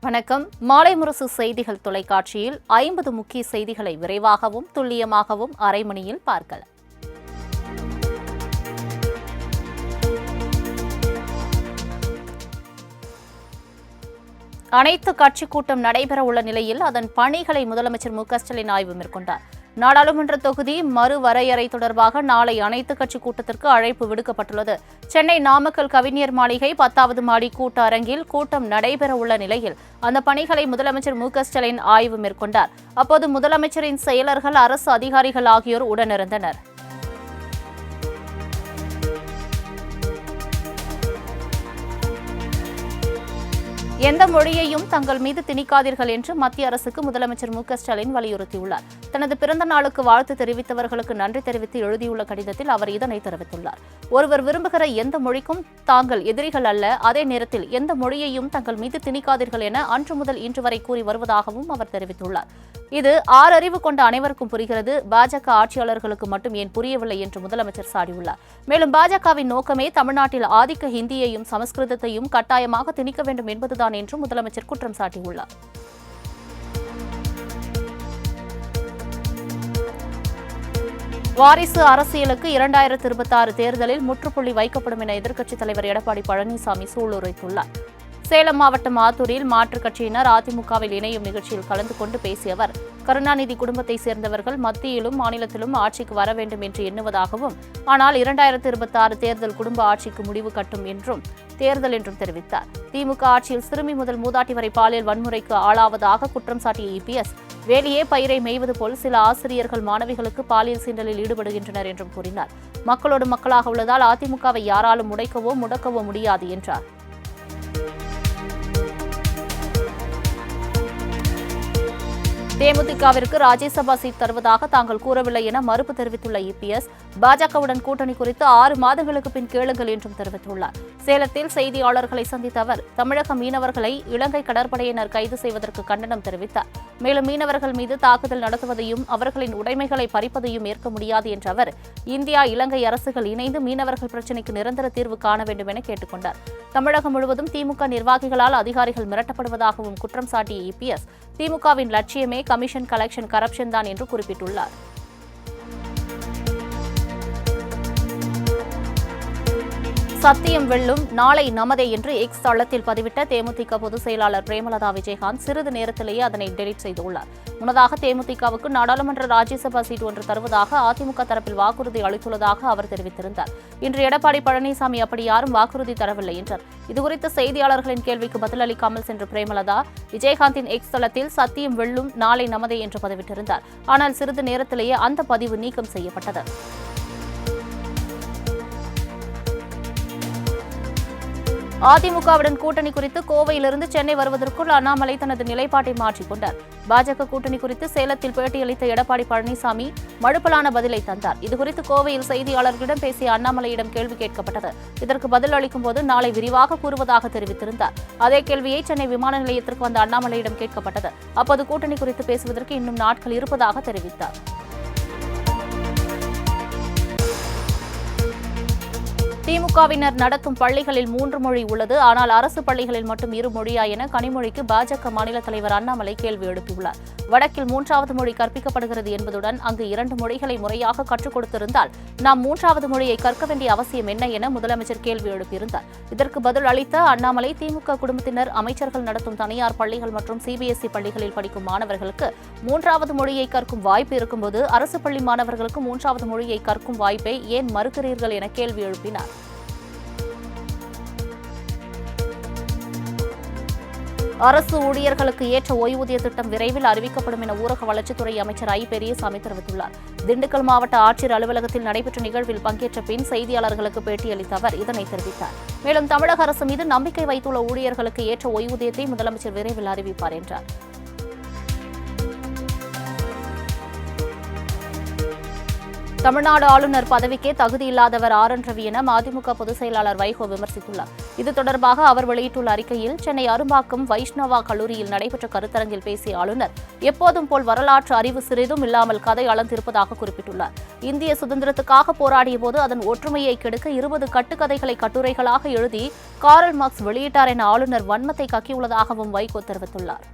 வணக்கம். மாலை முரசு செய்திகள் தொலைக்காட்சியில் 50 முக்கிய செய்திகளை விரைவாகவும் துல்லியமாகவும் அரை மணியில் பார்க்கலாம். அனைத்து கட்சி கூட்டம் நடைபெறவுள்ள நிலையில் அதன் பணிகளை முதலமைச்சர் மு.க.ஸ்டாலின் ஆய்வு மேற்கொண்டார். நாடாளுமன்ற தொகுதி மறுவரையறை தொடர்பாக நாளை அனைத்து கட்சி கூட்டத்திற்கு அழைப்பு விடுக்கப்பட்டுள்ளது. சென்னை நாமக்கல் கவிஞர் மாளிகை 10வது மாடி கூட்ட அரங்கில் கூட்டம் நடைபெறவுள்ள நிலையில் அந்த பணிகளை முதலமைச்சர் மு.க.ஸ்டாலின் ஆய்வு மேற்கொண்டார். அப்போது முதலமைச்சரின் செயலர்கள், அரசு அதிகாரிகள் ஆகியோர் உடனிருந்தனர். எந்த மொழியையும் தங்கள் மீது திணிக்காதீர்கள் என்று மத்திய அரசுக்கு முதலமைச்சர் மு.க.ஸ்டாலின் வலியுறுத்தியுள்ளார். தனது பிறந்த நாளுக்கு வாழ்த்து தெரிவித்தவர்களுக்கு நன்றி தெரிவித்து எழுதியுள்ள கடிதத்தில் அவர் இதனை தெரிவித்துள்ளார். ஒருவர் விரும்புகிற எந்த மொழிக்கும் தாங்கள் எதிரிகள் அல்ல, அதே நேரத்தில் எந்த மொழியையும் தங்கள் மீது திணிக்காதீர்கள் என அன்று முதல் இன்று வரை கூறி வருவதாகவும் அவர் தெரிவித்துள்ளார். இது ஆறறிவு கொண்ட அனைவருக்கும் புரிகிறது, பாஜக ஆட்சியாளர்களுக்கு மட்டும் ஏன் புரியவில்லை என்று முதலமைச்சர் சாடியுள்ளார். மேலும் பாஜகவின் நோக்கமே தமிழ்நாட்டில் ஆதிக்க ஹிந்தியையும் சமஸ்கிருதத்தையும் கட்டாயமாக திணிக்க வேண்டும் என்பதுதான் என்று முதலமைச்சர் குற்றம் சாட்டியுள்ளார். வாரிசு அரசியலுக்கு 2026 தேர்தலில் முற்றுப்புள்ளி வைக்கப்படும் என எதிர்க்கட்சித் தலைவர் எடப்பாடி பழனிசாமி சூளுரைத்துள்ளார். சேலம் மாவட்டம் ஆத்தூரில் மாற்றுக் கட்சியினர் அதிமுகவில் இணையும் நிகழ்ச்சியில் கலந்து கொண்டு பேசிய அவர், கருணாநிதி குடும்பத்தை சேர்ந்தவர்கள் மத்தியிலும் மாநிலத்திலும் ஆட்சிக்கு வர வேண்டும் என்று எண்ணுவதாகவும், ஆனால் 2026 தேர்தல் குடும்ப ஆட்சிக்கு முடிவு கட்டும் என்றும் தேர்தல் என்றும் தெரிவித்தார். திமுக ஆட்சியில் சிறுமி முதல் மூதாட்டி வரை பாலியல் வன்முறைக்கு ஆளாவதாக குற்றம் சாட்டிய இபிஎஸ், வேலியே பயிரை மேய்வது போல் சில ஆசிரியர்கள் மாணவிகளுக்கு பாலியல் சீண்டலில் ஈடுபடுகின்றனர் என்றும் கூறினார். மக்களோடு மக்களாக உள்ளதால் அதிமுகவை யாராலும் உடைக்கவோ முடக்கவோ முடியாது என்றார். தேமுதிகவிற்கு ராஜ்யசபா சீட் தருவதாக தாங்கள் கூறவில்லை என மறுப்பு தெரிவித்துள்ள இபிஎஸ், பாஜகவுடன் கூட்டணி குறித்து 6 மாதங்களுக்கு பின் கேளுங்கள் என்றும் தெரிவித்துள்ளார். சேலத்தில் செய்தியாளர்களை சந்தித்த அவர், தமிழக மீனவர்களை இலங்கை கடற்படையினர் கைது செய்வதற்கு கண்டனம் தெரிவித்தார். மேலும் மீனவர்கள் மீது தாக்குதல் நடத்துவதையும் அவர்களின் உடைமைகளை பறிப்பதையும் ஏற்க முடியாது என்ற அவர், இந்தியா இலங்கை அரசுகள் இணைந்து மீனவர்கள் பிரச்சினைக்கு நிரந்தர தீர்வு காண வேண்டும் என கேட்டுக் கொண்டார். தமிழகம் முழுவதும் திமுக நிர்வாகிகளால் அதிகாரிகள் மிரட்டப்படுவதாகவும் குற்றம் சாட்டிய இபிஎஸ், திமுகவின் லட்சியமே கமிஷன், கலெக்ஷன், கரப்ஷன் தான் என்று குறிப்பிட்டுள்ளார். சத்தியம் வெல்லும், நாளை நமதே என்று எக்ஸ் தளத்தில் பதிவிட்ட தேமுதிக பொதுச் செயலாளர் பிரேமலதா விஜயகாந்த் சிறிது நேரத்திலேயே அதனை டெலீட் செய்துள்ளார். முன்னதாக தேமுதிகவுக்கு நாடாளுமன்ற ராஜ்யசபா சீட் ஒன்று தருவதாக அதிமுக தரப்பில் வாக்குறுதி அளித்துள்ளதாக அவர் தெரிவித்திருந்தார். இன்று எடப்பாடி பழனிசாமி அப்படி யாரும் வாக்குறுதி தரவில்லை என்றார். இதுகுறித்த செய்தியாளர்களின் கேள்விக்கு பதிலளிக்காமல் சென்ற பிரேமலதா, விஜயகாந்தின் எக்ஸ் தளத்தில் சத்தியம் வெல்லும், நாளை நமதே என்று பதிவிட்டிருந்தார். ஆனால் சிறிது நேரத்திலேயே அந்த பதிவு நீக்கம் செய்யப்பட்டது. அதிமுகவுடன் கூட்டணி குறித்து கோவையிலிருந்து சென்னை வருவதற்குள் அண்ணாமலை தனது நிலைப்பாட்டை மாற்றிக் கொண்டார். பாஜக கூட்டணி குறித்து சேலத்தில் பேட்டியளித்த எடப்பாடி பழனிசாமி மழுப்பலான பதிலை தந்தார். இதுகுறித்து கோவையில் செய்தியாளர்களிடம் பேசிய அண்ணாமலையிடம் கேள்வி கேட்கப்பட்டது. இதற்கு பதில் அளிக்கும் போது நாளை விரிவாக கூறுவதாக தெரிவித்திருந்தார். அதே கேள்வியை சென்னை விமான நிலையத்திற்கு வந்த அண்ணாமலையிடம் கேட்கப்பட்டது. அப்போது கூட்டணி குறித்து பேசுவதற்கு இன்னும் நாட்கள் இருப்பதாக தெரிவித்தார். திமுகவினர் நடத்தும் பள்ளிகளில் 3 மொழி உள்ளது, ஆனால் அரசு பள்ளிகளில் மட்டும் 2 மொழியா என கனிமொழிக்கு பாஜக மாநில தலைவர் அண்ணாமலை கேள்வி எழுப்பியுள்ளார். வடக்கில் 3வது மொழி கற்பிக்கப்படுகிறது என்பதுடன் அங்கு 2 மொழிகளை முறையாக கற்றுக் கொடுத்திருந்தால் நாம் 3வது மொழியை கற்க வேண்டிய அவசியம் என்ன என முதலமைச்சர் கேள்வி எழுப்பியிருந்தார். இதற்கு பதில் அளித்த அண்ணாமலை, திமுக குடும்பத்தினர் அமைச்சர்கள் நடத்தும் தனியார் பள்ளிகள் மற்றும் சிபிஎஸ்இ பள்ளிகளில் படிக்கும் மாணவர்களுக்கு 3வது மொழியை கற்கும் வாய்ப்பு இருக்கும்போது அரசு பள்ளி மாணவர்களுக்கு 3வது மொழியை கற்கும் வாய்ப்பை ஏன் மறுக்கிறீர்கள் என கேள்வி எழுப்பினார். அரசு ஊழியர்களுக்கு ஏற்ற ஓய்வூதிய திட்டம் விரைவில் அறிவிக்கப்படும் என ஊரக வளர்ச்சித்துறை அமைச்சர் ஐ. பெரியசாமி தெரிவித்துள்ளார். திண்டுக்கல் மாவட்ட ஆட்சியர் அலுவலகத்தில் நடைபெற்ற நிகழ்வில் பங்கேற்ற பின் செய்தியாளர்களுக்கு பேட்டியளித்த அவர் இதனை தெரிவித்தார். மேலும் தமிழக அரசு மீது நம்பிக்கை வைத்துள்ள ஊழியர்களுக்கு ஏற்ற ஓய்வூதியத்தை முதலமைச்சர் விரைவில் அறிவிப்பார் என்றார். தமிழ்நாடு ஆளுநர் பதவிக்கே தகுதியில்லாதவர் ஆர். என். ரவி என மதிமுக பொதுச் செயலாளர் வைகோ விமர்சித்துள்ளார். இது தொடர்பாக அவர் வெளியிட்டுள்ள அறிக்கையில், சென்னை அரும்பாக்கம் வைஷ்ணவா கல்லூரியில் நடைபெற்ற கருத்தரங்கில் பேசிய ஆளுநர், எப்போதும் போல் வரலாற்று அறிவு சிறிதும் இல்லாமல் கதை அளந்திருப்பதாக குறிப்பிட்டுள்ளார். இந்திய சுதந்திரத்துக்காக போராடிய போது அதன் ஒற்றுமையை கெடுக்க 20 கட்டுக்கதைகளை கட்டுரைகளாக எழுதி காரல் மார்க்ஸ் வெளியிட்டார் என ஆளுநர் வன்மத்தை கக்கியுள்ளதாகவும் வைகோ தெரிவித்துள்ளார்.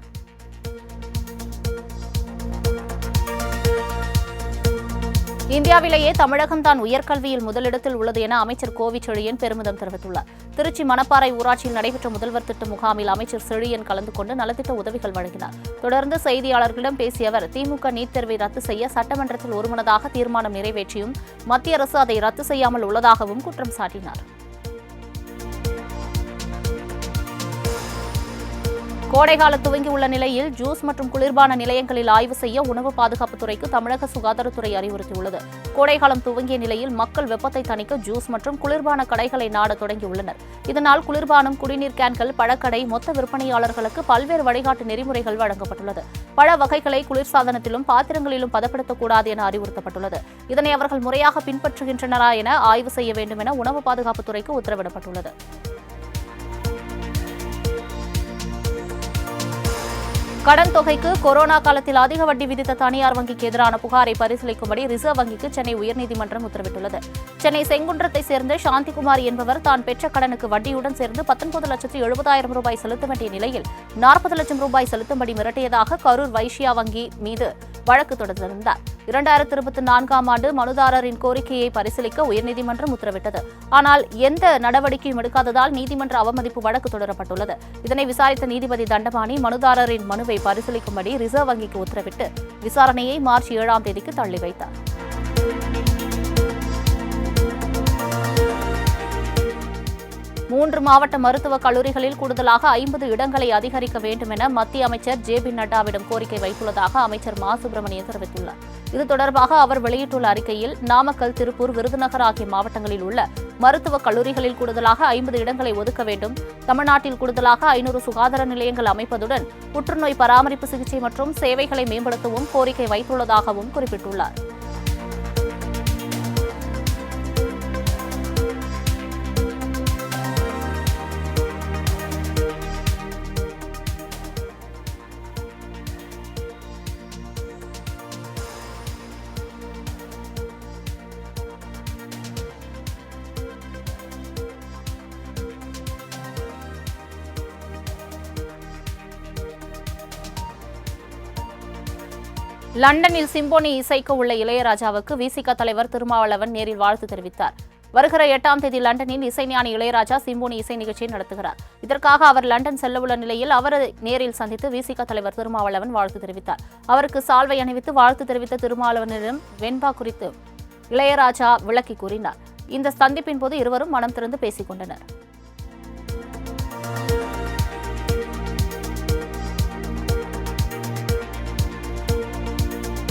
இந்தியாவிலேயே தமிழகம்தான் உயர்கல்வியில் முதலிடத்தில் உள்ளது என அமைச்சர் கோவி செழியன் பெருமிதம் தெரிவித்துள்ளார். திருச்சி மணப்பாறை ஊராட்சியில் நடைபெற்ற முதல்வர் திட்ட முகாமில் அமைச்சர் செழியன் கலந்து கொண்டு நலத்திட்ட உதவிகள் வழங்கினார். தொடர்ந்து செய்தியாளர்களிடம் பேசிய அவர், திமுக நீட் தேர்வை ரத்து செய்ய சட்டமன்றத்தில் ஒருமனதாக தீர்மானம் நிறைவேற்றியும் மத்திய அரசு அதை ரத்து செய்யாமல் உள்ளதாகவும் குற்றம் சாட்டினார். கோடைகாலம் துவங்கியுள்ள நிலையில் ஜூஸ் மற்றும் குளிர்பான நிலையங்களில் ஆய்வு செய்ய உணவு பாதுகாப்புத்துறைக்கு தமிழக சுகாதாரத்துறை அறிவுறுத்தியுள்ளது. கோடைகாலம் துவங்கிய நிலையில் மக்கள் வெப்பத்தை தணிக்க ஜூஸ் மற்றும் குளிர்பான கடைகளை நாட தொடங்கியுள்ளனர். இதனால் குளிர்பானம், குடிநீர் கேன்கள், பழக்கடை மொத்த விற்பனையாளர்களுக்கு பல்வேறு வழிகாட்டு நெறிமுறைகள் வழங்கப்பட்டுள்ளது. பழ வகைகளை குளிர்சாதனத்திலும் பாத்திரங்களிலும் பதப்படுத்தக்கூடாது என அறிவுறுத்தப்பட்டுள்ளது. இதனை அவர்கள் முறையாக பின்பற்றுகின்றனரா என ஆய்வு செய்ய வேண்டும் என உணவு பாதுகாப்புத்துறைக்கு உத்தரவிடப்பட்டுள்ளது. கடன் தொகைக்கு கொரோனா காலத்தில் அதிக வட்டி விதித்த தனியார் வங்கிக்கு எதிரான புகாரை பரிசீலிக்கும்படி ரிசர்வ் வங்கிக்கு சென்னை உயர்நீதிமன்றம் உத்தரவிட்டுள்ளது. சென்னை செங்குன்றத்தை சேர்ந்த சாந்திகுமார் என்பவர் தான் பெற்ற கடனுக்கு வட்டியுடன் சேர்ந்து 19,70,000 ரூபாய் செலுத்த வேண்டிய நிலையில் 40 லட்சம் ரூபாய் செலுத்தும்படி மிரட்டியதாக கரூர் வைஷ்யா வங்கி மீது வழக்கு தொடர்ந்திருந்தார். 2024ஆம் ஆண்டு மனுதாரரின் கோரிக்கையை பரிசீலிக்க உயர்நீதிமன்றம் உத்தரவிட்டது. ஆனால் எந்த நடவடிக்கையும் எடுக்காததால் நீதிமன்ற அவமதிப்பு வழக்கு தொடரப்பட்டுள்ளது. இதனை விசாரித்த நீதிபதி தண்டபாணி மனுதாரரின் மனுவை பரிசீலிக்கும்படி ரிசர்வ் வங்கிக்கு உத்தரவிட்டு விசாரணையை மார்ச் 7ஆம் தேதிக்கு தள்ளி வைத்தார். மூன்று மாவட்ட மருத்துவக் கல்லூரிகளில் கூடுதலாக 50 இடங்களை அதிகரிக்க வேண்டும் என மத்திய அமைச்சர் ஜே.பி. நட்டாவிடம் கோரிக்கை வைத்துள்ளதாக அமைச்சர் மா. சுப்பிரமணியன் தெரிவித்துள்ளார். இது தொடர்பாக அவர் வெளியிட்டுள்ள அறிக்கையில், நாமக்கல், திருப்பூர், விருதுநகர் ஆகிய மாவட்டங்களில் உள்ள மருத்துவக் கல்லூரிகளில் கூடுதலாக 50 இடங்களை ஒதுக்க வேண்டும். தமிழ்நாட்டில் கூடுதலாக 500 சுகாதார நிலையங்கள் அமைப்பதுடன் புற்றுநோய் பராமரிப்பு, சிகிச்சை மற்றும் சேவைகளை மேம்படுத்தவும் கோரிக்கை வைத்துள்ளதாகவும் குறிப்பிட்டுள்ளார். லண்டனில் சிம்போனி இசைக்க உள்ள இளையராஜாவுக்கு விசிக தலைவர் திருமாவளவன் நேரில் வாழ்த்து தெரிவித்தார். வருகிற 8ஆம் தேதி லண்டனில் இசைஞானி இளையராஜா சிம்போனி இசை நிகழ்ச்சியை நடத்துகிறார். இதற்காக அவர் லண்டன் செல்லவுள்ள நிலையில் அவரை நேரில் சந்தித்து விசிக தலைவர் திருமாவளவன் வாழ்த்து தெரிவித்தார். அவருக்கு சால்வை அணிவித்து வாழ்த்து தெரிவித்த திருமாவளவனிடம் வெண்பா குறித்து இளையராஜா விளக்கி கூறினார். இந்த சந்திப்பின் போது இருவரும் மனம் திறந்து பேசிக் கொண்டனர்.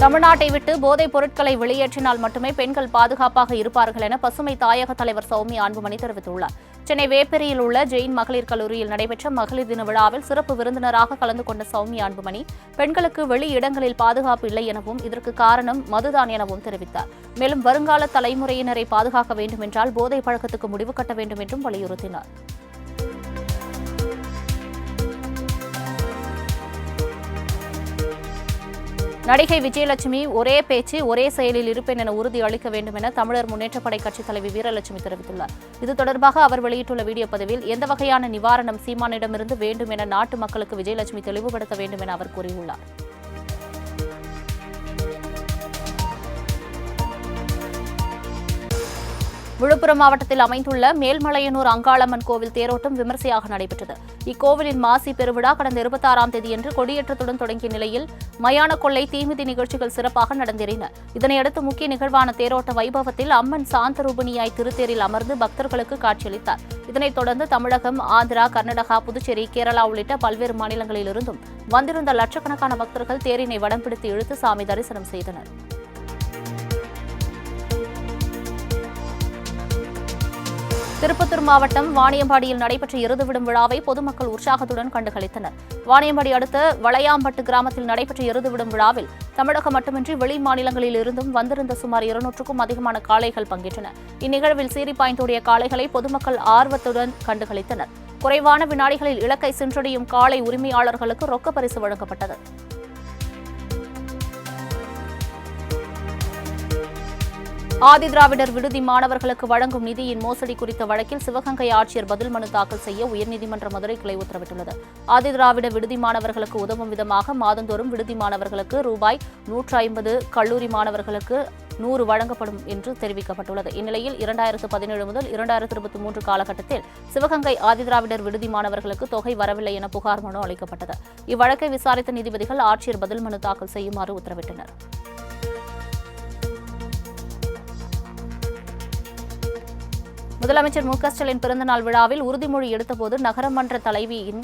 தமிழ்நாட்டை விட்டு போதைப் பொருட்களை வெளியேற்றினால் மட்டுமே பெண்கள் பாதுகாப்பாக இருப்பார்கள் என பசுமை தாயக தலைவர் சௌமியா அன்புமணி தெரிவித்துள்ளார். சென்னை வேப்பேரியில் உள்ள ஜெயின் மகளிர் கல்லூரியில் நடைபெற்ற மகளிர் தின விழாவில் சிறப்பு விருந்தினராக கலந்து கொண்ட சௌமியா அன்புமணி, பெண்களுக்கு வெளி இடங்களில் பாதுகாப்பு இல்லை எனவும் இதற்கு காரணம் மதுதான் எனவும் தெரிவித்தார். மேலும் வருங்கால தலைமுறையினரை பாதுகாக்க வேண்டும் என்றால் போதை பழக்கத்துக்கு முடிவு கட்ட வேண்டும் என்றும் வலியுறுத்தினார். நடிகை விஜயலட்சுமி ஒரே பேச்சு ஒரே செயலில் இருப்பேன் என உறுதி அளிக்க வேண்டும் என தமிழர் முன்னேற்றப்படை கட்சித் தலைவி வீரலட்சுமி தெரிவித்துள்ளார். இது தொடர்பாக அவர் வெளியிட்டுள்ள வீடியோ பதிவில், எந்த வகையான நிவாரணம் சீமானிடமிருந்து வேண்டும் என நாட்டு மக்களுக்கு விஜயலட்சுமி தெளிவுபடுத்த வேண்டும் என அவர் கூறியுள்ளார். விழுப்புரம் மாவட்டத்தில் அமைந்துள்ள மேல்மலையனூர் அங்காளம்மன் கோவில் தேரோட்டம் விமரிசையாக நடைபெற்றது. இக்கோவிலின் மாசி பெருவிழா கடந்த 26ஆம் தேதியன்று கொடியேற்றத்துடன் தொடங்கிய நிலையில் மயான கொள்ளை, தீமிதி நிகழ்ச்சிகள் சிறப்பாக நடந்தேறின. இதனையடுத்து முக்கிய நிகழ்வான தேரோட்ட வைபவத்தில் அம்மன் சாந்தரூபிணியாய் திருத்தேரில் அமர்ந்து பக்தர்களுக்கு காட்சியளித்தார். இதனைத் தொடர்ந்து தமிழகம், ஆந்திரா, கர்நாடகா, புதுச்சேரி, கேரளா உள்ளிட்ட பல்வேறு மாநிலங்களிலிருந்தும் வந்திருந்த லட்சக்கணக்கான பக்தர்கள் தேரினை வடம் பிடித்து இழுத்து சாமி தரிசனம் செய்தனர். திருப்பத்தூர் மாவட்டம் வாணியம்பாடியில் நடைபெற்ற எருதுவிடும் விழாவை பொதுமக்கள் உற்சாகத்துடன் கண்டுகளித்தனர். வாணியம்பாடி அடுத்த வளையாம்பட்டு கிராமத்தில் நடைபெற்ற எருதுவிடும் விழாவில் தமிழகம் மட்டுமின்றி வெளி மாநிலங்களில் இருந்தும் வந்திருந்த சுமார் 200க்கும் அதிகமான காளைகள் பங்கேற்றன. இந்நிகழ்வில் சீறி பாய்ந்தோடிய காளைகளை பொதுமக்கள் ஆர்வத்துடன் கண்டுகளித்தனர். குறைவான வினாடிகளில் இலக்கை சென்றடையும் காளை உரிமையாளர்களுக்கு ரொக்க பரிசு வழங்கப்பட்டது. ஆதிதிராவிடர் விடுதி மாணவர்களுக்கு வழங்கும் நிதியின் மோசடி குறித்த வழக்கில் சிவகங்கை ஆட்சியர் பதில் மனு தாக்கல் செய்ய உயர்நீதிமன்ற மதுரை கிளை உத்தரவிட்டுள்ளது. ஆதிதிராவிட விடுதி மாணவர்களுக்கு உதவும் விதமாக மாதந்தோறும் விடுதி மாணவர்களுக்கு ரூபாய் 150, கல்லூரி மாணவர்களுக்கு 100 வழங்கப்படும் என்று தெரிவிக்கப்பட்டுள்ளது. இந்நிலையில் 2017 முதல் 2023 காலகட்டத்தில் சிவகங்கை ஆதிதிராவிடர் விடுதி மாணவர்களுக்கு தொகை வரவில்லை என புகார் மனு அளிக்கப்பட்டது. இவ்வழக்கை விசாரித்த நீதிபதிகள் ஆட்சியர் பதில் மனு தாக்கல் செய்யுமாறு உத்தரவிட்டனர். முதலமைச்சர் மு.க.ஸ்டாலின் பிறந்தநாள் விழாவில் உறுதிமொழி எடுத்தபோது நகரமன்ற தலைவியின்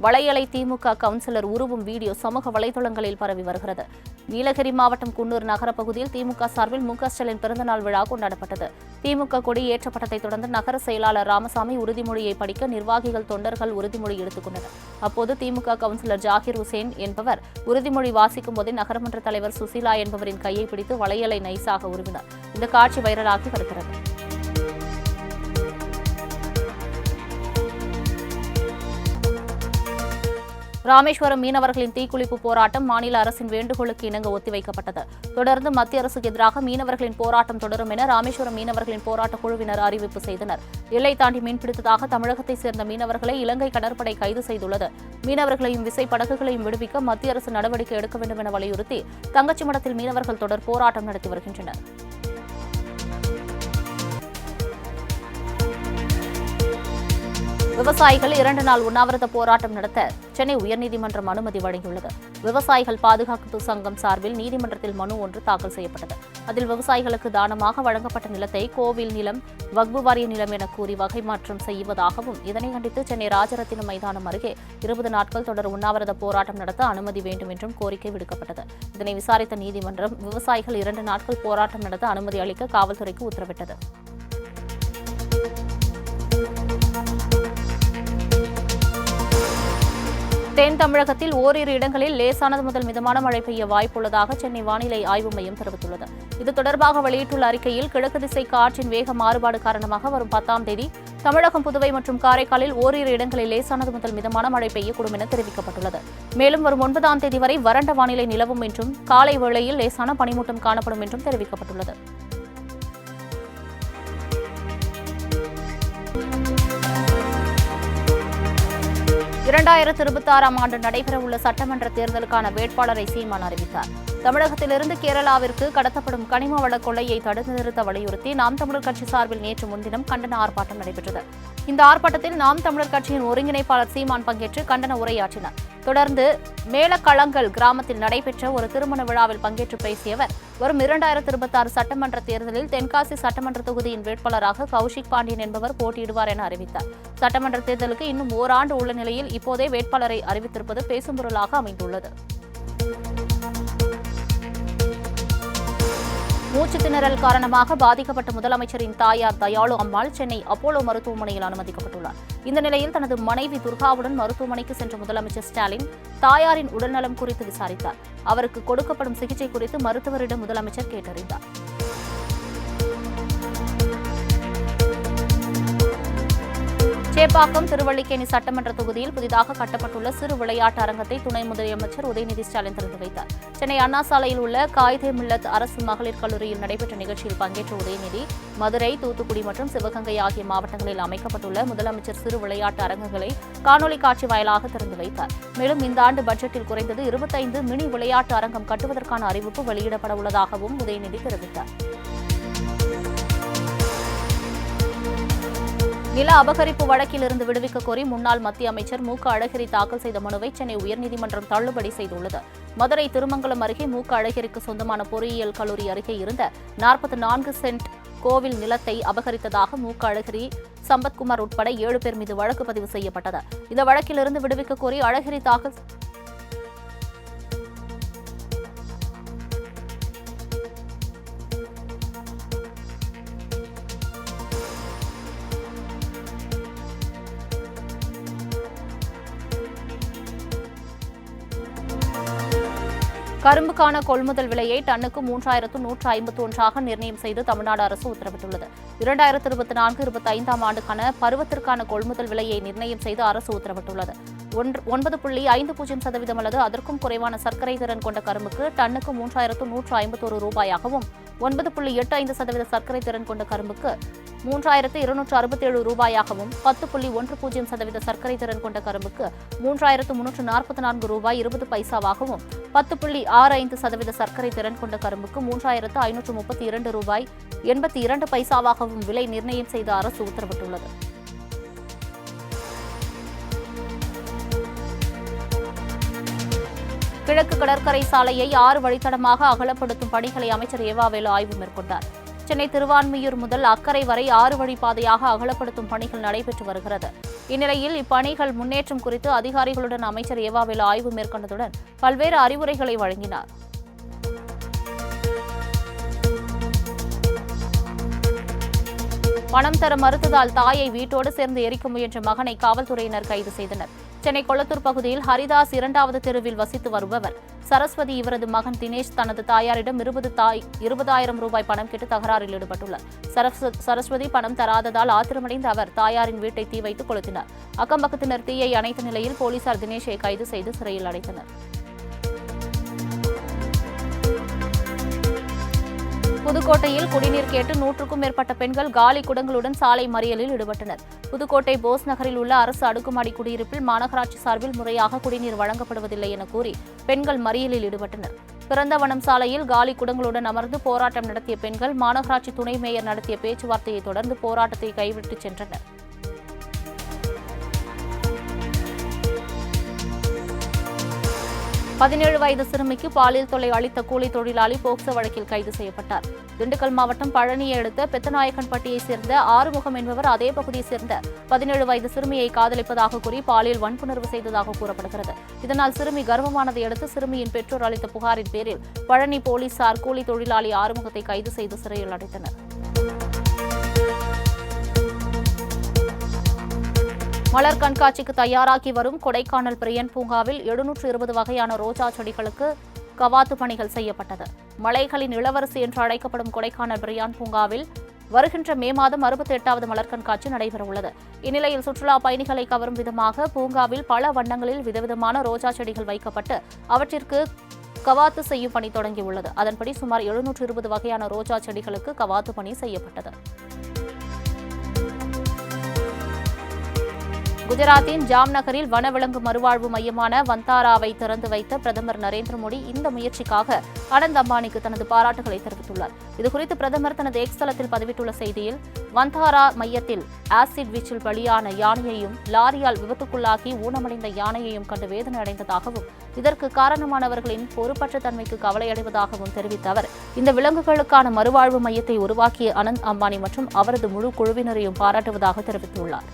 வளையலை திமுக கவுன்சிலர் உருவும் வீடியோ சமூக வலைதளங்களில் பரவி வருகிறது. நீலகிரி மாவட்டம் குன்னூர் நகர பகுதியில் திமுக சார்பில் மு.க.ஸ்டாலின் பிறந்தநாள் விழா கொண்டாடப்பட்டது. திமுக கொடி ஏற்றப்பட்டதை தொடர்ந்து நகர செயலாளர் ராமசாமி உறுதிமொழியை படிக்க நிர்வாகிகள் தொண்டர்கள் உறுதிமொழி எடுத்துக் கொண்டனர். அப்போது திமுக கவுன்சிலர் ஜாகிர் ஹுசேன் என்பவர் உறுதிமொழி வாசிக்கும் போதே நகரமன்ற தலைவர் சுசீலா என்பவரின் கையை பிடித்து வளையலை நைசாக உருவினார். இந்த காட்சி வைரலாகி வருகிறது. ராமேஸ்வரம் மீனவர்களின் தீக்குளிப்பு போராட்டம் மாநில அரசின் வேண்டுகோளுக்கு இணங்க ஒத்திவைக்கப்பட்டது. தொடர்ந்து மத்திய அரசுக்கு எதிராக மீனவர்களின் போராட்டம் தொடரும் என ராமேஸ்வரம் மீனவர்களின் போராட்டக் குழுவினர் அறிவிப்பு செய்தனர். எல்லை தாண்டி மீன்பிடித்ததாக தமிழகத்தைச் சேர்ந்த மீனவர்களை இலங்கை கடற்படை கைது செய்துள்ளது. மீனவர்களையும் விசைப்படகுகளையும் விடுவிக்க மத்திய அரசு நடவடிக்கை எடுக்க வேண்டும் என வலியுறுத்தி தங்கச்சிமடத்தில் மீனவர்கள் தொடர் போராட்டம் நடத்தி வருகின்றனர். விவசாயிகள் 2 நாள் உண்ணாவிரத போராட்டம் நடத்த சென்னை உயர்நீதிமன்றம் அனுமதி வழங்கியுள்ளது. விவசாயிகள் பாதுகாப்பு சங்கம் சார்பில் நீதிமன்றத்தில் மனு ஒன்று தாக்கல் செய்யப்பட்டது. அதில் விவசாயிகளுக்கு தானமாக வழங்கப்பட்ட நிலத்தை கோவில் நிலம், வக்பு வாரிய நிலம் என கூறி வகை மாற்றம் செய்வதாகவும், இதனை கண்டித்து சென்னை ராஜரத்தினம் மைதானம் அருகே 20 நாட்கள் தொடர் உண்ணாவிரத போராட்டம் நடத்த அனுமதி வேண்டும் என்றும் கோரிக்கை விடுக்கப்பட்டது. இதனை விசாரித்த நீதிமன்றம் விவசாயிகள் 2 நாட்கள் போராட்டம் நடத்த அனுமதி அளிக்க காவல்துறைக்கு உத்தரவிட்டது. தென் தமிழகத்தில் ஓரிரு இடங்களில் லேசானது முதல் மிதமான மழை பெய்ய வாய்ப்புள்ளதாக சென்னை வானிலை ஆய்வு மையம் தெரிவித்துள்ளது. இது தொடர்பாக வெளியிட்டுள்ள அறிக்கையில் கிழக்கு திசை காற்றின் வேக மாறுபாடு காரணமாக வரும் 10ஆம் தேதி தமிழகம், புதுவை மற்றும் காரைக்காலில் ஓரிரு இடங்களில் லேசானது முதல் மிதமான மழை பெய்யக்கூடும் என தெரிவிக்கப்பட்டுள்ளது. மேலும் வரும் 9ஆம் தேதி வரை வறண்ட வானிலை நிலவும் என்றும் காலை வேளையில் லேசான பனிமூட்டம் காணப்படும் என்றும் தெரிவிக்கப்பட்டுள்ளது. இரண்டாயிரத்து 26ஆம் ஆண்டு நடைபெறவுள்ள சட்டமன்ற தேர்தலுக்கான வேட்பாளரை சீமான் அறிவித்தார். தமிழகத்திலிருந்து கேரளாவிற்கு கடத்தப்படும் கனிம வள கொள்ளையை தடுத்து நிறுத்த வலியுறுத்தி நாம் தமிழர் கட்சி சார்பில் நேற்று முன்தினம் கண்டன ஆர்ப்பாட்டம் நடைபெற்றது. இந்த ஆர்ப்பாட்டத்தில் நாம் தமிழர் கட்சியின் ஒருங்கிணைப்பாளர் சீமான் பங்கேற்று கண்டன உரையாற்றினார். தொடர்ந்து மேலக்களங்கல் கிராமத்தில் நடைபெற்ற ஒரு திருமண விழாவில் பங்கேற்று பேசிய அவர், வரும் 2026 சட்டமன்ற தேர்தலில் தென்காசி சட்டமன்ற தொகுதியின் வேட்பாளராக கௌஷிக் பாண்டியன் என்பவர் போட்டியிடுவார் என அறிவித்தார். சட்டமன்ற தேர்தலுக்கு இன்னும் ஓராண்டு உள்ள நிலையில் இப்போதே வேட்பாளரை அறிவித்திருப்பது பேசும் பொருளாக அமைந்துள்ளது. மூச்சுத் திணறல் காரணமாக பாதிக்கப்பட்ட முதலமைச்சரின் தாயார் தயாளு அம்மாள் சென்னை அப்போலோ மருத்துவமனையில் அனுமதிக்கப்பட்டுள்ளார். இந்த நிலையில் தனது மனைவி துர்காவுடன் மருத்துவமனைக்கு சென்ற முதலமைச்சர் ஸ்டாலின் தாயாரின் உடல்நலம் குறித்து விசாரித்தார். அவருக்கு கொடுக்கப்படும் சிகிச்சை குறித்து மருத்துவரிடம் முதலமைச்சர் கேட்டறிந்தார். சேப்பாக்கம் திருவல்லிக்கேணி சட்டமன்ற தொகுதியில் புதிதாக கட்டப்பட்டுள்ள சிறு விளையாட்டு அரங்கத்தை துணை முதலமைச்சர் உதயநிதி ஸ்டாலின் திறந்து வைத்தார். சென்னை அண்ணா சாலையில் உள்ள காயிதே மில்லத் அரசு மகளிர் கல்லூரியில் நடைபெற்ற நிகழ்ச்சியில் பங்கேற்ற உதயநிதி, மதுரை, தூத்துக்குடி மற்றும் சிவகங்கை ஆகிய மாவட்டங்களில் அமைக்கப்பட்டுள்ள முதலமைச்சர் சிறு விளையாட்டு அரங்குகளை காணொலி காட்சி வாயிலாக திறந்து வைத்தார். மேலும் இந்த ஆண்டு பட்ஜெட்டில் குறைந்தது 25 மினி விளையாட்டு அரங்கம் கட்டுவதற்கான அறிவிப்பு வெளியிடப்பட உள்ளதாகவும் உதயநிதி தெரிவித்தார். நில அபகரிப்பு வழக்கில் இருந்து விடுவிக்க கோரி முன்னாள் மத்திய அமைச்சர் மு.க. அழகிரி தாக்கல் செய்த மனுவை சென்னை உயர்நீதிமன்றம் தள்ளுபடி செய்துள்ளது. மதுரை திருமங்கலம் அருகே மு.க. அழகிரிக்கு சொந்தமான பொறியியல் கல்லூரி அருகே இருந்த 44 சென்ட் கோவில் நிலத்தை அபகரித்ததாக மு.க. அழகிரி, சம்பத்குமார் உட்பட 7 பேர் மீது வழக்கு பதிவு செய்யப்பட்டது. இந்த வழக்கிலிருந்து விடுவிக்க கோரி அழகிரி தாக்கல் கரும்புக்கான கொள்முதல் விலையை டன்னுக்கு 3151 நிர்ணயம் செய்து தமிழ்நாடு அரசு உத்தரவிட்டுள்ளது. 2024-25 ஆண்டுக்கான பருவத்திற்கான கொள்முதல் விலையை நிர்ணயம் செய்து அரசு உத்தரவிட்டுள்ளது. 9.50% அல்லது அதற்கும் குறைவான சர்க்கரை திறன் கொண்ட கரும்புக்கு டன்னுக்கு 3151 ரூபாயாகவும், 9.85% சர்க்கரை திறன் கொண்ட கரும்புக்கு 3267 ரூபாயாகவும், 10.10% சர்க்கரை திறன் கொண்ட கரும்புக்கு 3344 ரூபாய் 20 பைசாவாகவும், 10.65% சர்க்கரை திறன் கொண்ட கரும்புக்கு 3532 ரூபாய் 82 பைசாவாகவும் விலை நிர்ணயம் செய்து அரசு உத்தரவிட்டுள்ளது. கிழக்கு கடற்கரை சாலையை 6 வழித்தடமாக அகலப்படுத்தும் பணிகளை அமைச்சர் ஏவாவேலு ஆய்வு மேற்கொண்டார். சென்னை திருவான்மியூர் முதல் அக்கரை வரை 6 வழிப்பாதையாக அகலப்படுத்தும் பணிகள் நடைபெற்று வருகிறது. இந்நிலையில் இப்பணிகள் முன்னேற்றம் குறித்து அதிகாரிகளுடன் அமைச்சர் ஏவாவேலு ஆய்வு மேற்கொண்டதுடன் பல்வேறு அறிவுரைகளை வழங்கினார். பணம் தர மறுத்ததால் தாயை வீட்டோடு சேர்ந்து எரிக்க முயன்ற மகனை காவல்துறையினர் கைது செய்தனர். சென்னை கொளத்தூர் பகுதியில் ஹரிதாஸ் 2வது தெருவில் வசித்து வருபவர் சரஸ்வதி. இவரது மகன் தினேஷ் தனது தாயாரிடம் 20,000 ரூபாய் பணம் கேட்டு தகராறில் ஈடுபட்டுள்ளார். சரஸ்வதி பணம் தராததால் ஆத்திரமடைந்த அவர் தாயாரின் வீட்டை தீ வைத்து கொளுத்தினார். அக்கம்பக்கத்தினர் தீயை அணைத்த நிலையில் போலீசார் தினேஷை கைது செய்து சிறையில் அடைத்தனர். புதுக்கோட்டையில் குடிநீர் கேட்டு 100க்கும் மேற்பட்ட பெண்கள் காலி குடங்களுடன் சாலை மறியலில் ஈடுபட்டனர். புதுக்கோட்டை போஸ் நகரில் உள்ள அரசு அடுக்குமாடி குடியிருப்பில் மாநகராட்சி சார்பில் முறையாக குடிநீர் வழங்கப்படுவதில்லை என கூறி பெண்கள் மறியலில் ஈடுபட்டனர். பிறந்தவனம் சாலையில் காலி குடங்களுடன் அமர்ந்து போராட்டம் நடத்திய பெண்கள் மாநகராட்சி துணை மேயர் நடத்திய பேச்சுவார்த்தையை தொடர்ந்து போராட்டத்தை கைவிட்டு சென்றனர். 17 வயது சிறுமிக்கு பாலியல் தொல்லை அளித்த கூலி தொழிலாளி போக்சோ வழக்கில் கைது செய்யப்பட்டார். திண்டுக்கல் மாவட்டம் பழனியை அடுத்த பெத்தநாயக்கன்பட்டியைச் சேர்ந்த ஆறுமுகம் என்பவர் அதே பகுதியைச் சேர்ந்த 17 வயது சிறுமியை காதலிப்பதாக கூறி பாலியல் வன்புணர்வு செய்ததாக கூறப்படுகிறது. இதனால் சிறுமி கர்ப்பமானதை அடுத்து சிறுமியின் பெற்றோர் அளித்த புகாரின் பேரில் பழனி போலீசார் கூலி தொழிலாளி ஆறுமுகத்தை கைது செய்து சிறையில் அடைத்தனர். மலர் கண்காட்சிக்கு தயாராகி வரும் கொடைக்கானல் பிரியன் பூங்காவில் 720 வகையான ரோஜா செடிகளுக்கு கவாத்து பணிகள் செய்யப்பட்டது. மலைகளின் இளவரசி என்று அழைக்கப்படும் கொடைக்கானல் பிரியான் பூங்காவில் வருகின்ற மே மாதம் 68வது மலர் கண்காட்சி நடைபெறவுள்ளது. இந்நிலையில் சுற்றுலா பயணிகளை கவரும் விதமாக பூங்காவில் பல வண்ணங்களில் விதவிதமான ரோஜா செடிகள் வைக்கப்பட்டு அவற்றிற்கு கவாத்து செய்யும் பணி தொடங்கியுள்ளது. அதன்படி சுமார் 720 வகையான ரோஜா செடிகளுக்கு கவாத்து பணி செய்யப்பட்டது. குஜராத்தின் ஜாம்நகரில் வனவிலங்கு மறுவாழ்வு மையமான வந்தாராவை திறந்து வைத்த பிரதமர் நரேந்திர மோடி இந்த முயற்சிக்காக அனந்த் அம்பானிக்கு தனது பாராட்டுகளை தெரிவித்துள்ளார். இதுகுறித்து பிரதமர் தனது எக்ஸ் தளத்தில் பதிவிட்டுள்ள செய்தியில், வந்தாரா மையத்தில் ஆசிட் வீச்சில் பலியான யானையையும் லாரியால் விபத்துக்குள்ளாகி ஊனமடைந்த யானையையும் கண்டு வேதனை அடைந்ததாகவும் இதற்கு காரணமானவர்களின் பொறுப்பற்ற தன்மைக்கு கவலையடைவதாகவும் தெரிவித்த அவர், இந்த விலங்குகளுக்கான மறுவாழ்வு மையத்தை உருவாக்கிய அனந்த் அம்பானி மற்றும் அவரது முழு குழுவினரையும் பாராட்டுவதாக தெரிவித்துள்ளார்.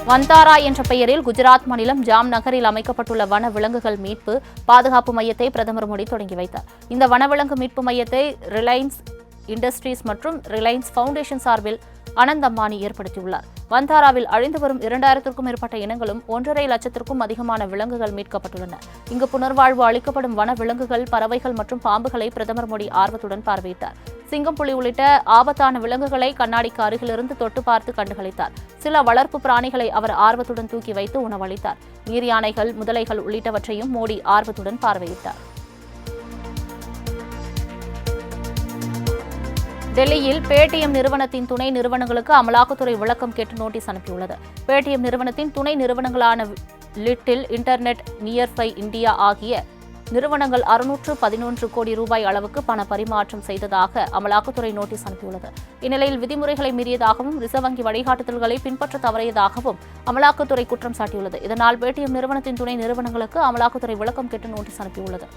வந்தாரா என்ற பெயரில் குஜராத் மாநிலம் ஜாம் நகரில் அமைக்கப்பட்டுள்ள வன விலங்குகள் மீட்பு பாதுகாப்பு மையத்தை பிரதமர் மோடி தொடங்கி வைத்தார். இந்த வனவிலங்கு மீட்பு மையத்தை ரிலையன்ஸ் இண்டஸ்ட்ரீஸ் மற்றும் ரிலையன்ஸ் ஃபவுண்டேஷன் சார்பில் அனந்த் அம்பானி ஏற்படுத்தியுள்ளார். வந்தாராவில் அழிந்து வரும் 2000க்கும் மேற்பட்ட இனங்களும் 1.5 லட்சத்திற்கும் அதிகமான விலங்குகள் மீட்கப்பட்டுள்ளன. இங்கு புனர்வாழ்வு அளிக்கப்படும் வன விலங்குகள், பறவைகள் மற்றும் பாம்புகளை பிரதமர் மோடி ஆர்வத்துடன் பார்வையிட்டார். சிங்கம், புலி உள்ளிட்ட ஆபத்தான விலங்குகளை கண்ணாடிக்கு அருகிலிருந்து தொட்டு பார்த்து கண்டுகளித்தார். சில வளர்ப்பு பிராணிகளை அவர் ஆர்வத்துடன் தூக்கி வைத்து உணவளித்தார். நீர் யானைகள், முதலைகள் உள்ளிட்டவற்றையும் மோடி ஆர்வத்துடன் பார்வையிட்டார். டெல்லியில் பேடிஎம் நிறுவனத்தின் துணை நிறுவனங்களுக்கு அமலாக்கத்துறை விளக்கம் கேட்டு நோட்டீஸ் அனுப்பியுள்ளது. பேடிஎம் நிறுவனத்தின் துணை நிறுவனங்களான லிட்டில் இன்டர்நெட், நியர்பை இந்தியா ஆகிய நிறுவனங்கள் 611 கோடி ரூபாய் அளவுக்கு பண பரிமாற்றம் செய்ததாக அமலாக்கத்துறை நோட்டீஸ் அனுப்பியுள்ளது. இந்நிலையில் விதிமுறைகளை மீறியதாகவும் ரிசர்வ் வங்கி வழிகாட்டுதல்களை பின்பற்ற தவறியதாகவும் அமலாக்கத்துறை குற்றம் சாட்டியுள்ளது. இதனால் பேடிஎம் நிறுவனத்தின் துணை நிறுவனங்களுக்கு அமலாக்கத்துறை விளக்கம் கேட்டு நோட்டீஸ் அனுப்பியுள்ளது.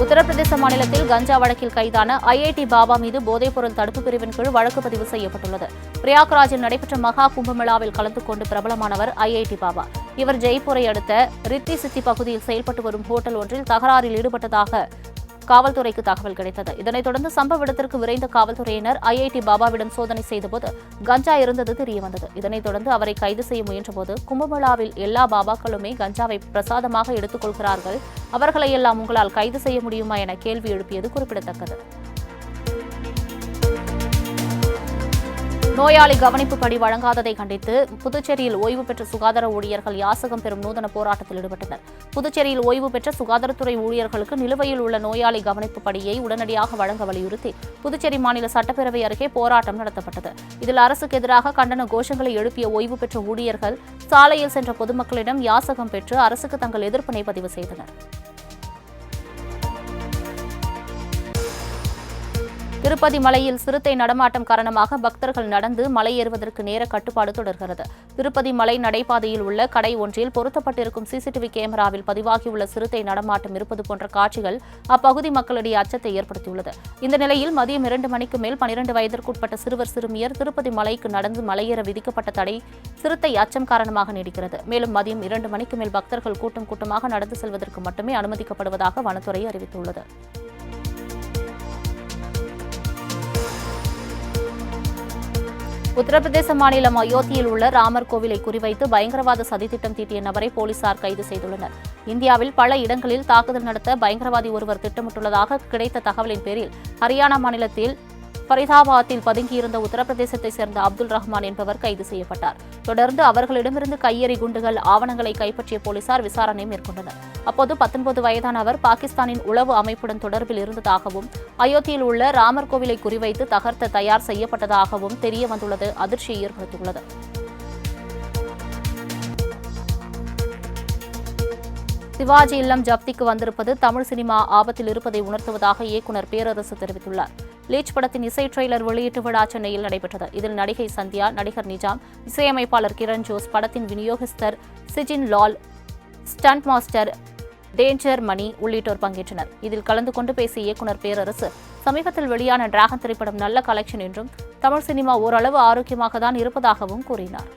உத்தரப்பிரதேச மாநிலத்தில் கஞ்சா வழக்கில் கைதான ஐஐடி பாபா மீது போதைப்பொருள் தடுப்பு பிரிவின் கீழ் வழக்கு பதிவு செய்யப்பட்டுள்ளது. பிரயாக்ராஜில் நடைபெற்ற மகா கும்பமேளாவில் கலந்து கொண்டு பிரபலமானவர் ஐஐடி பாபா. இவர் ஜெய்ப்பூரை அடுத்த ரித்தி சித்தி பகுதியில் செயல்பட்டு வரும் ஹோட்டல் ஒன்றில் தகராறில் ஈடுபட்டதாக காவல்துறைக்கு தகவல் கிடைத்தது. இதனைத் தொடர்ந்து சம்பவ இடத்திற்கு விரைந்த காவல்துறையினர் ஐஐடி பாபாவிடம் சோதனை செய்தபோது கஞ்சா இருந்தது தெரியவந்தது. இதனைத் தொடர்ந்து அவரை கைது செய்ய முயன்றபோது, கும்பமேளாவில் எல்லா பாபாக்களுமே கஞ்சாவை பிரசாதமாக எடுத்துக் கொள்கிறார்கள், அவர்களை எல்லாம் உங்களால் கைது செய்ய முடியுமா என கேள்வி எழுப்பியது குறிப்பிடத்தக்கது. நோயாளி கவனிப்பு படி வழங்காததை கண்டித்து புதுச்சேரியில் ஓய்வு பெற்ற சுகாதார ஊழியர்கள் யாசகம் பெறும் நூதன போராட்டத்தில் ஈடுபட்டனர். புதுச்சேரியில் ஓய்வு பெற்ற சுகாதாரத்துறை ஊழியர்களுக்கு நிலுவையில் உள்ள நோயாளி கவனிப்பு படியை உடனடியாக வழங்க வலியுறுத்தி புதுச்சேரி மாநில சட்டப்பேரவை அருகே போராட்டம் நடத்தப்பட்டது. இதில் அரசுக்கு எதிராக கண்டன கோஷங்களை எழுப்பிய ஓய்வு பெற்ற ஊழியர்கள் சாலையில் சென்ற பொதுமக்களிடம் யாசகம் பெற்று அரசுக்கு தங்கள் எதிர்ப்பினை பதிவு செய்தனர். திருப்பதி மலையில் சிறுத்தை நடமாட்டம் காரணமாக பக்தர்கள் நடந்து மலை ஏறுவதற்கு நேர கட்டுப்பாடு தொடர்கிறது. திருப்பதி மலை நடைபாதையில் உள்ள கடை ஒன்றில் பொருத்தப்பட்டிருக்கும் சிசிடிவி கேமராவில் பதிவாகியுள்ள சிறுத்தை நடமாட்டம் இருப்பது போன்ற காட்சிகள் அப்பகுதி மக்களிடையே அச்சத்தை ஏற்படுத்தியுள்ளது. இந்த நிலையில் மதியம் 2 மணிக்கு மேல் 12 வயதிற்குட்பட்ட சிறுவர் சிறுமியர் திருப்பதி மலைக்கு நடந்து மலையேற விதிக்கப்பட்ட தடை சிறுத்தை அச்சம் காரணமாக நீடிக்கிறது. மேலும் மதியம் 2 மணிக்கு மேல் பக்தர்கள் கூட்டம் கூட்டமாக நடந்து செல்வதற்கு மட்டுமே அனுமதிக்கப்படுவதாக வனத்துறை அறிவித்துள்ளது. உத்தரப்பிரதேச மாநிலம் அயோத்தியில் உள்ள ராமர் கோவிலை குறிவைத்து பயங்கரவாத சதித்திட்டம் தீட்டிய நபரை போலீசார் கைது செய்துள்ளனர். இந்தியாவில் பல இடங்களில் தாக்குதல் நடத்த பயங்கரவாதி ஒருவர் திட்டமிட்டுள்ளதாக கிடைத்த தகவலின் பேரில் ஹரியானா மாநிலத்தில் ஃபரிதாபாத்தில் பதுங்கியிருந்த உத்தரப்பிரதேசத்தைச் சேர்ந்த அப்துல் ரஹ்மான் என்பவர் கைது செய்யப்பட்டார். தொடர்ந்து அவர்களிடமிருந்து கையெறி குண்டுகள், ஆவணங்களை கைப்பற்றிய போலீசார் விசாரணை மேற்கொண்டனர். அப்போது 19 வயதான அவர் பாகிஸ்தானின் உளவு அமைப்புடன் தொடர்பில் இருந்ததாகவும் அயோத்தியில் உள்ள ராமர் கோவிலை குறிவைத்து தகர்த்த தயார் செய்யப்பட்டதாகவும் தெரிய வந்துள்ளது அதிர்ச்சியை ஏற்படுத்தியுள்ளது. சிவாஜி இல்லம் ஜப்திக்கு வந்திருப்பது தமிழ் சினிமா ஆபத்தில் இருப்பதை உணர்த்துவதாக இயக்குநர் பேரரசு தெரிவித்துள்ளார். லீச் படத்தின் இசை ட்ரெய்லர் வெளியீட்டு விழா சென்னையில் நடைபெற்றது. இதில் நடிகை சந்தியா, நடிகர் நிஜாம், இசையமைப்பாளர் கிரண் ஜோஸ், படத்தின் விநியோகஸ்தர் Sijin Lal, stunt master Danger Mani உள்ளிட்டோர் பங்கேற்றனர். இதில் கலந்து கொண்டு பேசிய இயக்குநர் பேரரசு, சமீபத்தில் வெளியான டிராகன் திரைப்படம் நல்ல கலெக்ஷன் என்றும் தமிழ் சினிமா ஓரளவு ஆரோக்கியமாக தான் இருப்பதாகவும் கூறினார்.